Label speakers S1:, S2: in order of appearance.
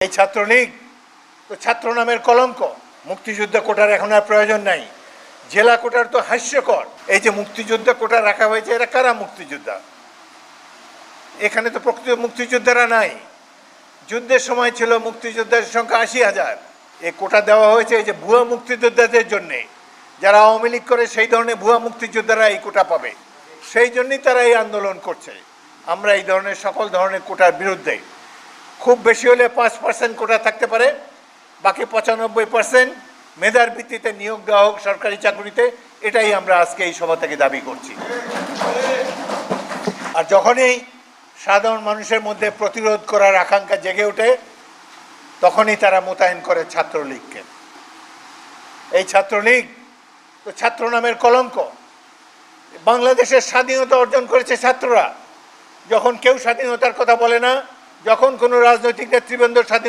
S1: এই ছাত্রলীগ তো ছাত্র নামের কলঙ্ক। মুক্তিযুদ্ধ কোটার এখন আর প্রয়োজন নাই। জেলা কোটার তো হাস্যকর। এই যে মুক্তিযুদ্ধ কোটা রাখা হয়েছে, এরা কারা মুক্তিযোদ্ধা? এখানে তো প্রকৃত মুক্তিযোদ্ধারা নাই। যুদ্ধের সময় ছিল মুক্তিযোদ্ধার সংখ্যা ৮০,০০০। এই কোটা দেওয়া হয়েছে এই যে ভুয়া মুক্তিযোদ্ধাদের জন্যে, যারা আওয়ামী লীগ করে সেই ধরনের ভুয়া মুক্তিযোদ্ধারা এই কোটা পাবে। সেই জন্যই তারা এই আন্দোলন করছে। আমরা এই ধরনের সকল ধরনের কোটার বিরুদ্ধে। খুব বেশি হলে 5% কোটা থাকতে পারে, বাকি 95% মেধার ভিত্তিতে নিয়োগ দেওয়া হোক সরকারি চাকরিতে। এটাই আমরা আজকে এই সভা থেকে দাবি করছি। আর যখনই সাধারণ মানুষের মধ্যে প্রতিরোধ করার আকাঙ্ক্ষা জেগে ওঠে, তখনই তারা মোতায়েন করে ছাত্রলীগকে। এই ছাত্রলীগ তো ছাত্র নামের কলঙ্ক। বাংলাদেশের স্বাধীনতা অর্জন করেছে ছাত্ররা। যখন কেউ স্বাধীনতার কথা বলে না, যখন কোনো রাজনৈতিক নেতৃবৃন্দ স্বাধীন